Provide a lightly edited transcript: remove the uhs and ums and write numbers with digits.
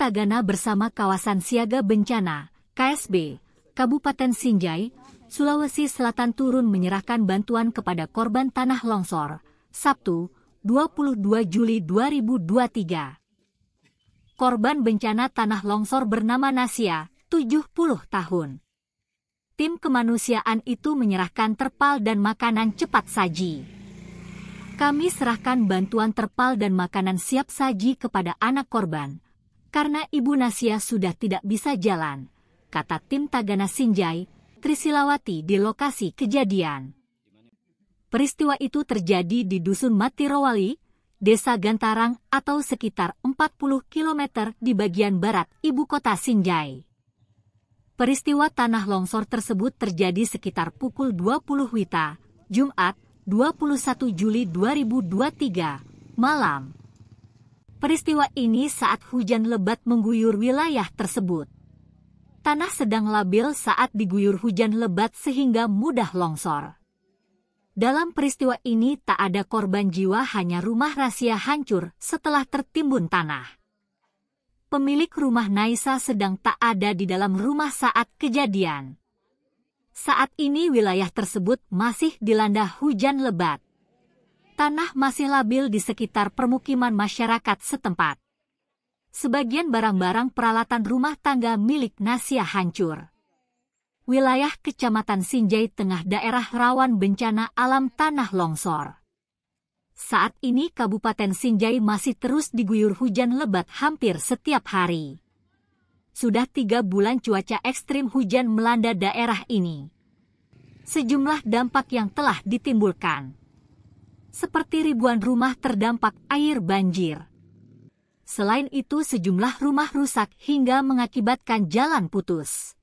Tagana bersama Kawasan Siaga Bencana, KSB, Kabupaten Sinjai, Sulawesi Selatan turun menyerahkan bantuan kepada korban tanah longsor, Sabtu, 22 Juli 2023. Korban bencana tanah longsor bernama Nasia, 70 tahun. Tim kemanusiaan itu menyerahkan terpal dan makanan cepat saji. Kami serahkan bantuan terpal dan makanan siap saji kepada anak korban, karena Ibu Nasia sudah tidak bisa jalan, kata tim Tagana Sinjai, Trisilawati di lokasi kejadian. Peristiwa itu terjadi di Dusun Matirowali, Desa Gantarang atau sekitar 40 km di bagian barat ibu kota Sinjai. Peristiwa tanah longsor tersebut terjadi sekitar pukul 20 WITA, Jumat, 21 Juli 2023, malam. Peristiwa ini saat hujan lebat mengguyur wilayah tersebut. Tanah sedang labil saat diguyur hujan lebat sehingga mudah longsor. Dalam peristiwa ini tak ada korban jiwa, hanya rumah Nasia hancur setelah tertimbun tanah. Pemilik rumah Naisa sedang tak ada di dalam rumah saat kejadian. Saat ini wilayah tersebut masih dilanda hujan lebat. Tanah masih labil di sekitar permukiman masyarakat setempat. Sebagian barang-barang peralatan rumah tangga milik Nasia hancur. Wilayah Kecamatan Sinjai Tengah daerah rawan bencana alam tanah longsor. Saat ini Kabupaten Sinjai masih terus diguyur hujan lebat hampir setiap hari. Sudah 3 bulan cuaca ekstrim hujan melanda daerah ini. Sejumlah dampak yang telah ditimbulkan, seperti ribuan rumah terdampak air banjir. Selain itu sejumlah rumah rusak hingga mengakibatkan jalan putus.